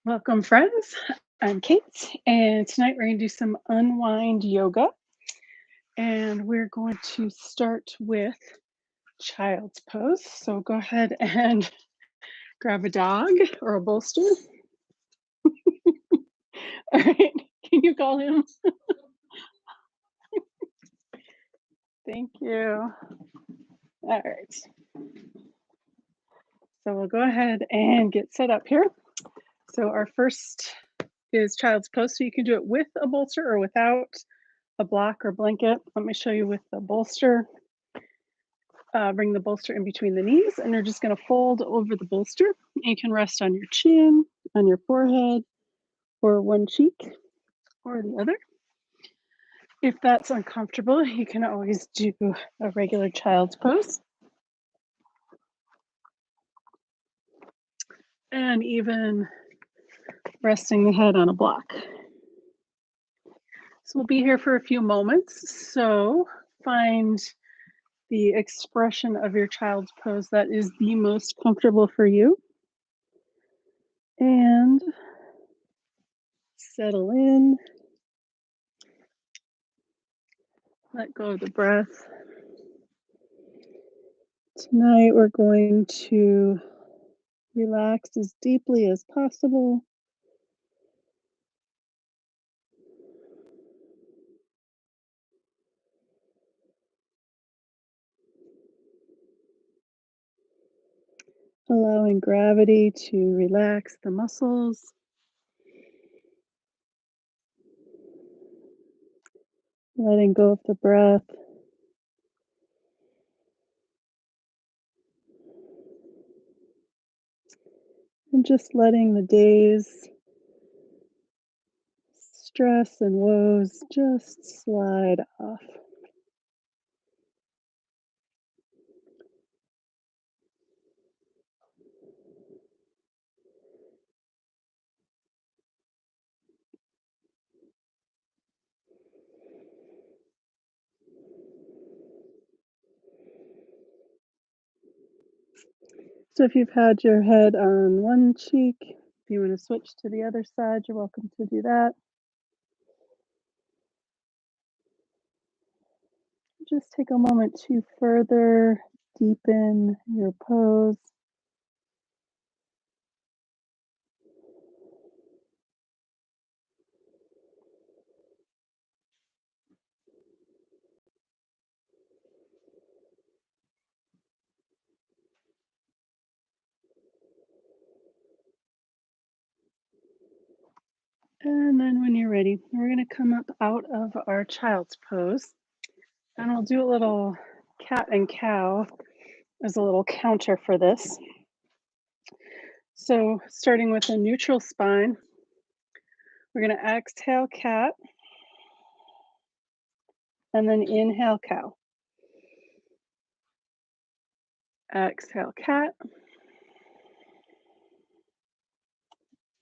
Welcome, friends. I'm Kate, and tonight we're going to do some unwind yoga. And we're going to start with child's pose. So go ahead and grab a dog or a bolster. All right, can you call him? Thank you. All right, so we'll go ahead and get set up here. So our first is child's pose. So you can do it with a bolster or without a block or blanket. Let me show you with the bolster. Bring the bolster in between the knees, and you're just going to fold over the bolster. You can rest on your chin, on your forehead, or one cheek or the other. If that's uncomfortable, you can always do a regular child's pose. And even resting the head on a block. So we'll be here for a few moments. So find the expression of your child's pose that is the most comfortable for you. And settle in. Let go of the breath. Tonight we're going to relax as deeply as possible. Allowing gravity to relax the muscles. Letting go of the breath. And just letting the day's stress and woes just slide off. So if you've had your head on one cheek, if you want to switch to the other side, you're welcome to do that. Just take a moment to further deepen your pose. And then when you're ready, we're going to come up out of our child's pose. And we'll do a little cat and cow as a little counter for this. So starting with a neutral spine, we're going to exhale cat and then inhale cow. Exhale cat.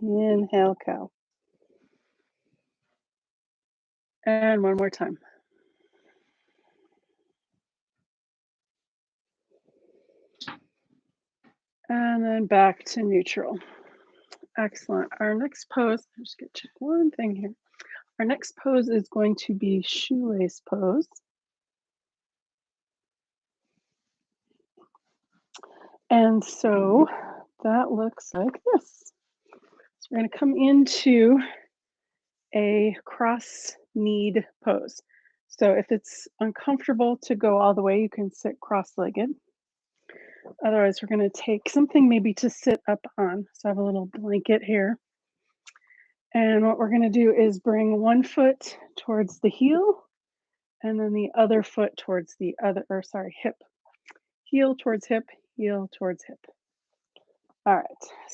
Inhale cow. And one more time. And then back to neutral. Excellent. Our next pose, I'm just going to check one thing here. Our next pose is going to be shoelace pose. And so that looks like this. So we're going to come into a cross-kneed pose. So if it's uncomfortable to go all the way, you can sit cross-legged. Otherwise, we're going to take something maybe to sit up on. So I have a little blanket here. And what we're going to do is bring one foot towards the heel and then the other foot towards the other, hip. Heel towards hip, heel towards hip. All right,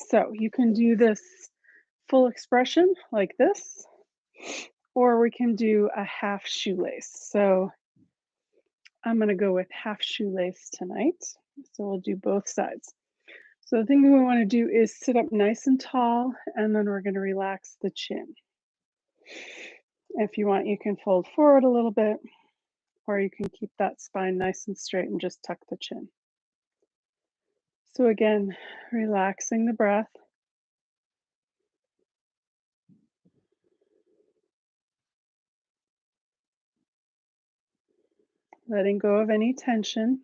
so you can do this full expression like this, or we can do a half shoelace. So I'm going to go with half shoelace tonight. So we'll do both sides. So the thing we want to do is sit up nice and tall, and then we're going to relax the chin. If you want, you can fold forward a little bit, or you can keep that spine nice and straight and just tuck the chin. So again, relaxing the breath. letting go of any tension.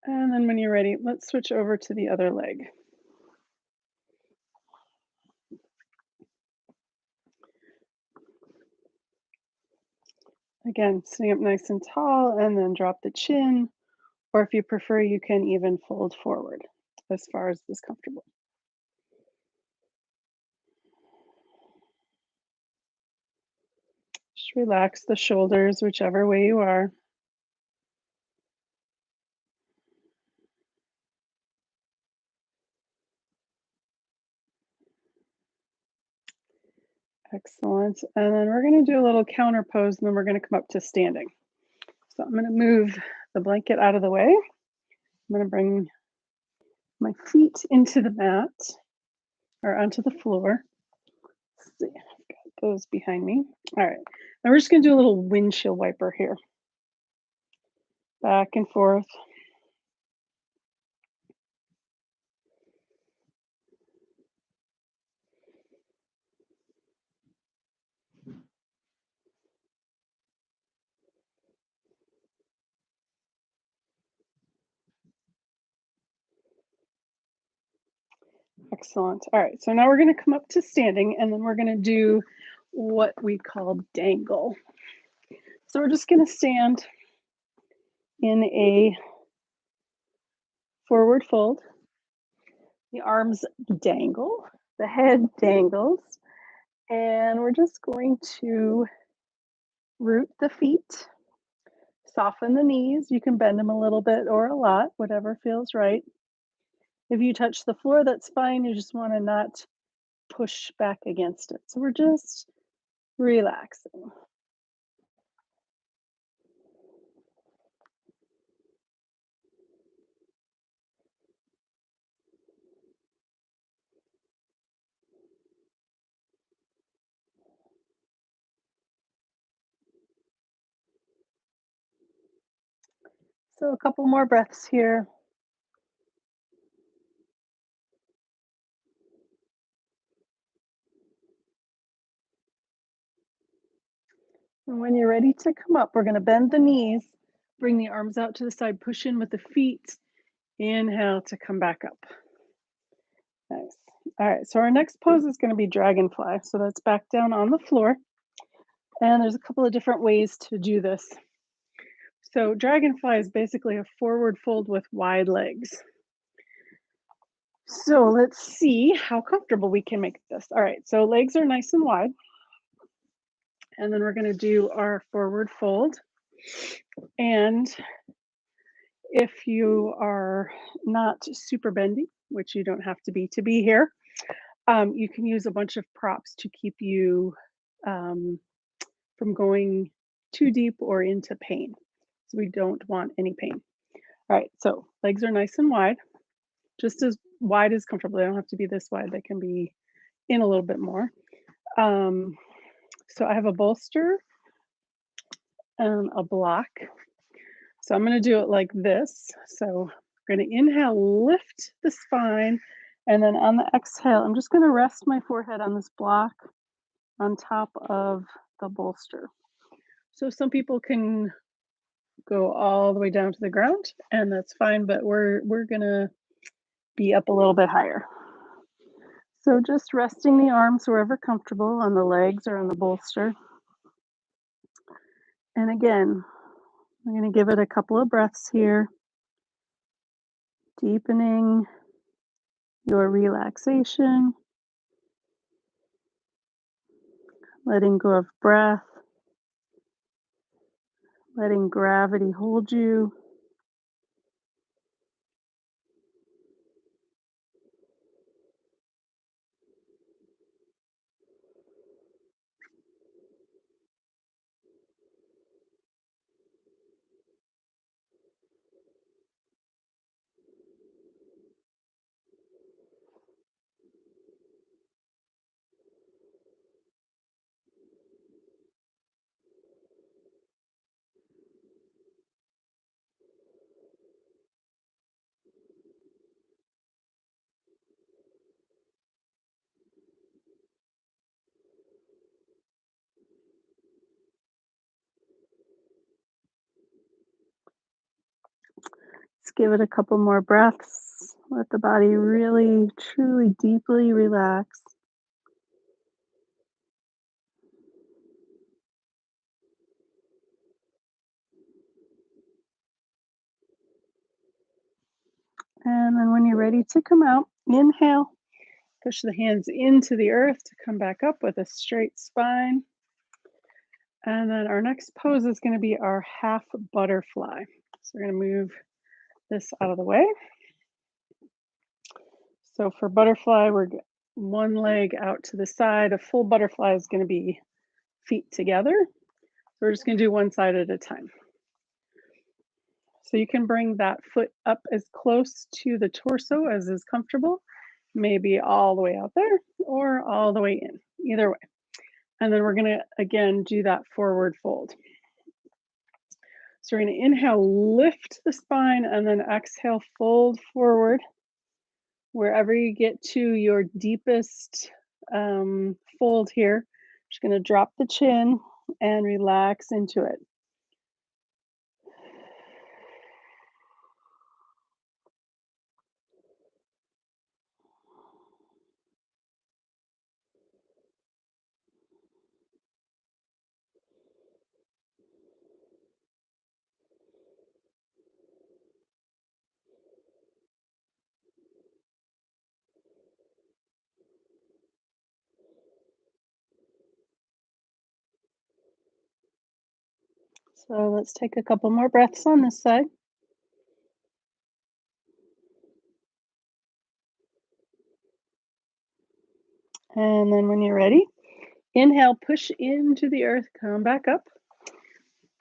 And then when you're ready, let's switch over to the other leg. Again, sitting up nice and tall and then drop the chin, or if you prefer, you can even fold forward as far as is comfortable. Just relax the shoulders, whichever way you are. Excellent. And then we're going to do a little counter pose, and then we're going to come up to standing. So I'm going to move the blanket out of the way. I'm going to bring my feet into the mat or onto the floor. Let's see, I've got those behind me. All right. Now we're just going to do a little windshield wiper here. Back and forth. Excellent. All right. So now we're going to come up to standing, and then we're going to do what we call dangle. So we're just going to stand in a forward fold. The arms dangle, the head dangles, and we're just going to root the feet, soften the knees. You can bend them a little bit or a lot, whatever feels right. If you touch the floor, that's fine. You just want to not push back against it. So we're just relaxing. So a couple more breaths here. And when you're ready to come up, we're going to bend the knees, bring the arms out to the side, push in with the feet. Inhale to come back up. Nice. All right, so our next pose is going to be Dragonfly. So that's back down on the floor. And there's a couple of different ways to do this. So Dragonfly is basically a forward fold with wide legs. So let's see how comfortable we can make this. All right, so legs are nice and wide. And then we're going to do our forward fold. And if you are not super bendy, which you don't have to be here, you can use a bunch of props to keep you from going too deep or into pain. So we don't want any pain. All right, so legs are nice and wide, just as wide as comfortable. They don't have to be this wide. They can be in a little bit more. So I have a bolster and a block. So I'm going to do it like this. So I'm going to inhale, lift the spine, and then on the exhale, I'm just going to rest my forehead on this block on top of the bolster. So some people can go all the way down to the ground, and that's fine, but we're going to be up a little bit higher. So just resting the arms wherever comfortable on the legs or on the bolster. And again, I'm going to give it a couple of breaths here, deepening your relaxation, letting go of breath, letting gravity hold you. give it a couple more breaths. Let the body really, truly, deeply relax. And then when you're ready to come out, inhale, push the hands into the earth to come back up with a straight spine. And then our next pose is going to be our half butterfly. So we're going to move this out of the way. So for butterfly, one leg out to the side. A full butterfly is going to be feet together. So we're just going to do one side at a time. So you can bring that foot up as close to the torso as is comfortable, maybe all the way out there or all the way in, either way. And then we're going to, again, do that forward fold. So we're going to inhale, lift the spine, and then exhale, fold forward. Wherever you get to your deepest fold here, just going to drop the chin and relax into it. So let's take a couple more breaths on this side. And then when you're ready, inhale, push into the earth, come back up.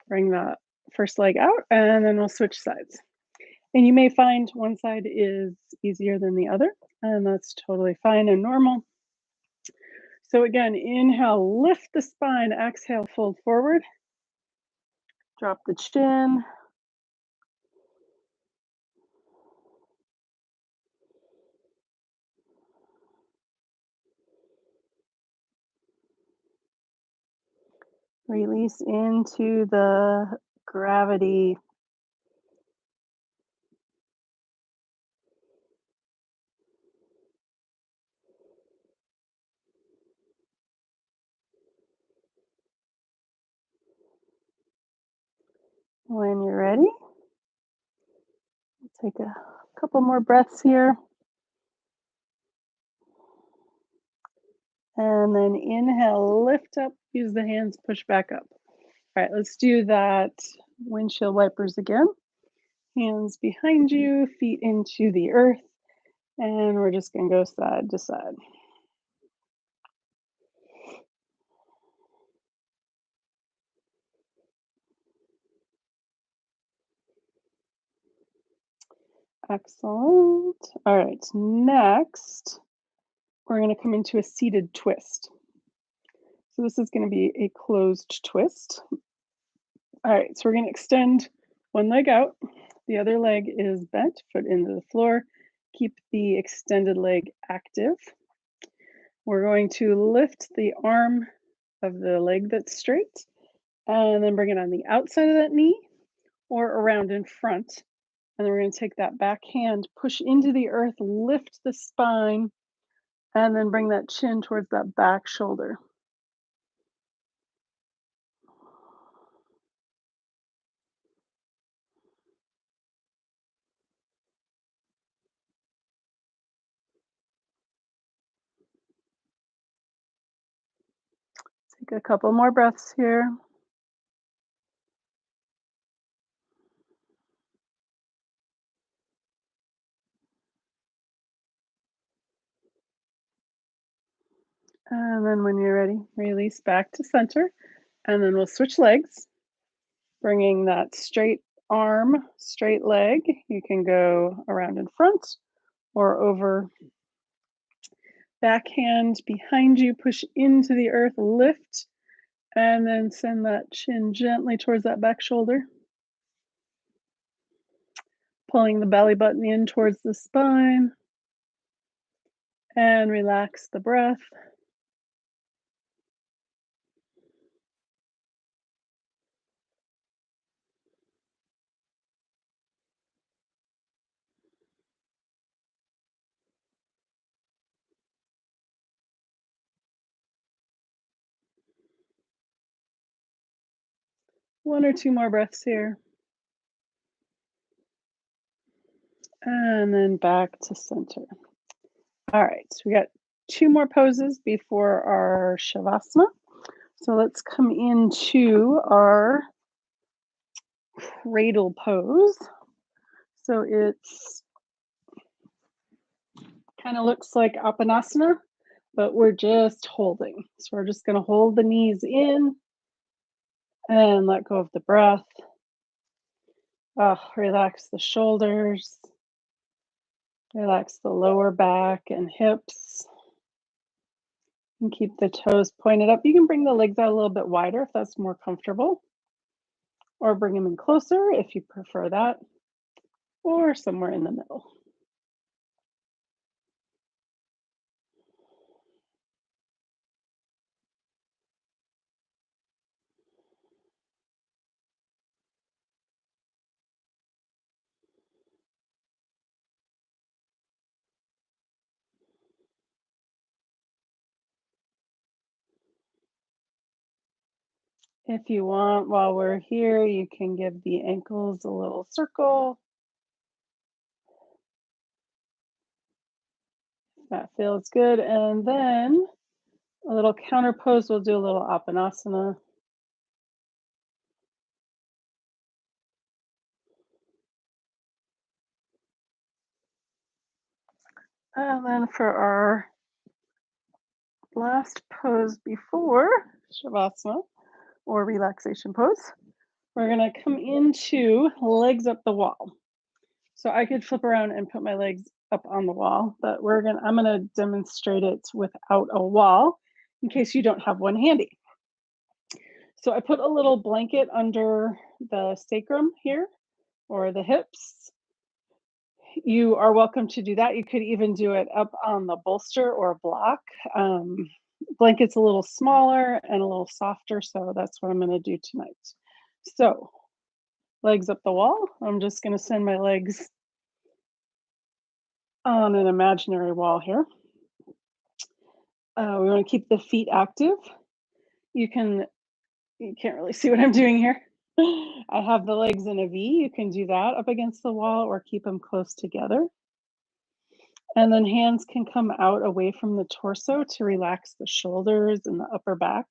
Bring the first leg out, and then we'll switch sides. And you may find one side is easier than the other, and that's totally fine and normal. So again, inhale, lift the spine, exhale, fold forward. Drop the chin. Release into the gravity. When you're ready, take a couple more breaths here. And then inhale, lift up, use the hands, push back up. All right, let's do that windshield wipers again. Hands behind you, feet into the earth. And we're just going to go side to side. Excellent. All right, next, we're going to come into a seated twist. So this is going to be a closed twist. All right, so we're going to extend one leg out. The other leg is bent, foot into the floor. Keep the extended leg active. We're going to lift the arm of the leg that's straight and then bring it on the outside of that knee or around in front. And then we're going to take that back hand, push into the earth, lift the spine, and then bring that chin towards that back shoulder. Take a couple more breaths here. And then when you're ready, release back to center. And then we'll switch legs, bringing that straight arm, straight leg. You can go around in front or over. Backhand behind you, push into the earth, lift, and then send that chin gently towards that back shoulder. Pulling the belly button in towards the spine. And relax the breath. 1 or 2 more breaths here. And then back to center. All right, so we got 2 more poses before our Shavasana. So let's come into our cradle pose. So it's kind of looks like Apanasana, but we're just holding. So we're just going to hold the knees in and let go of the breath. Relax the shoulders. Relax the lower back and hips. And keep the toes pointed up. You can bring the legs out a little bit wider if that's more comfortable, or bring them in closer if you prefer that, or somewhere in the middle. If you want, while we're here, you can give the ankles a little circle. That feels good. And then a little counter pose, we'll do a little Apanasana. And then for our last pose before Shavasana or relaxation pose, we're going to come into legs up the wall. So I could flip around and put my legs up on the wall, but I'm going to demonstrate it without a wall in case you don't have one handy. So I put a little blanket under the sacrum here or the hips. You are welcome to do that. You could even do it up on the bolster or block. Blanket's a little smaller and a little softer, so that's what I'm going to do tonight. So legs up the wall. I'm just going to send my legs on an imaginary wall here. We want to keep the feet active. You can't really see what I'm doing here. I have the legs in a V. You can do that up against the wall or keep them close together. And then hands can come out away from the torso to relax the shoulders and the upper back.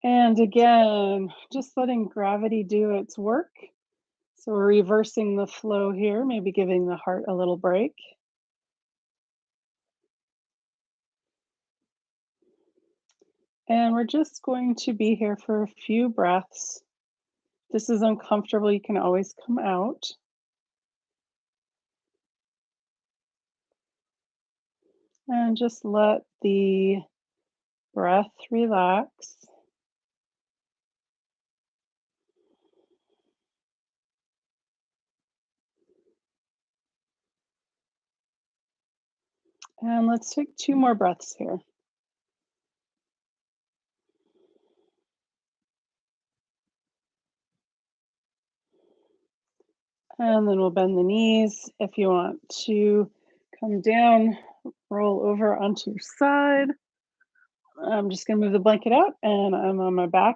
And again, just letting gravity do its work. So we're reversing the flow here, maybe giving the heart a little break. And we're just going to be here for a few breaths. If this is uncomfortable, you can always come out. And just let the breath relax. And let's take 2 more breaths here. And then we'll bend the knees. If you want to come down, roll over onto your side. I'm just going to move the blanket out and I'm on my back.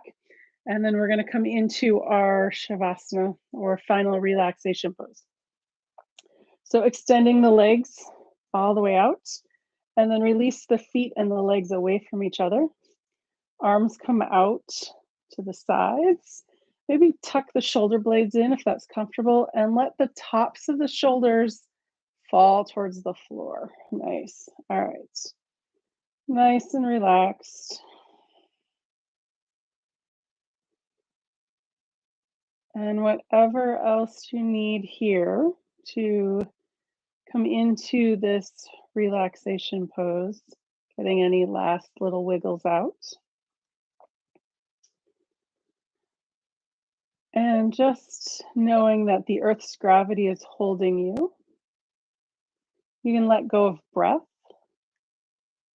And then we're going to come into our Shavasana or final relaxation pose. So extending the legs all the way out and then release the feet and the legs away from each other. Arms come out to the sides. Maybe tuck the shoulder blades in if that's comfortable and let the tops of the shoulders fall towards the floor. Nice. All right. Nice and relaxed. And whatever else you need here to come into this relaxation pose, getting any last little wiggles out. And just knowing that the earth's gravity is holding you. You can let go of breath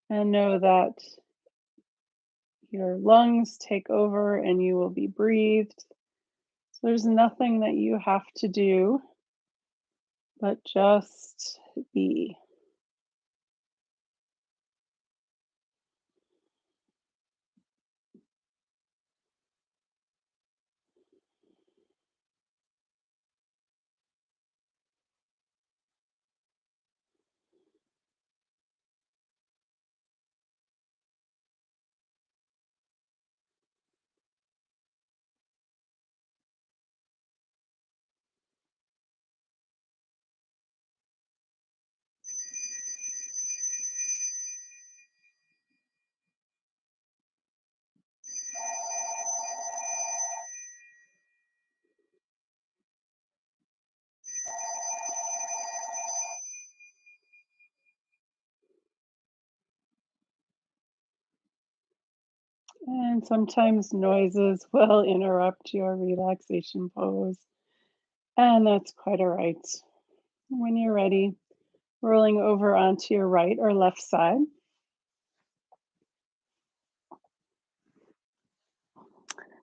and know that your lungs take over and you will be breathed. So there's nothing that you have to do, but just be. And sometimes noises will interrupt your relaxation pose, and that's quite all right. When you're ready, rolling over onto your right or left side,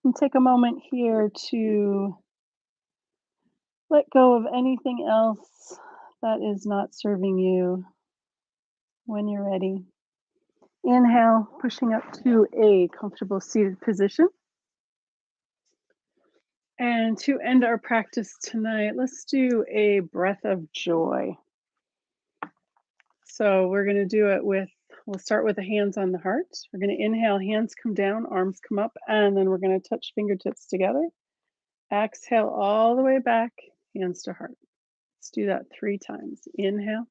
and take a moment here to let go of anything else that is not serving you. When you're ready, inhale, pushing up to a comfortable seated position. And to end our practice tonight, let's do a breath of joy. So we're going to do it with, we'll start with the hands on the heart. We're going to inhale, hands come down, arms come up, and then we're going to touch fingertips together. Exhale all the way back, hands to heart. Let's do that 3 times. Inhale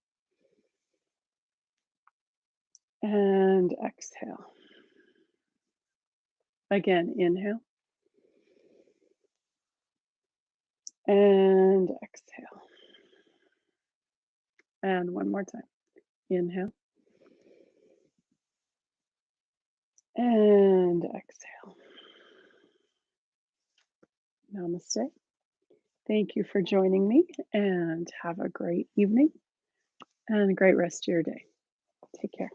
and exhale. Again, inhale and exhale. And one more time. Inhale and exhale. Namaste. Thank you for joining me and have a great evening and a great rest of your day. Take care.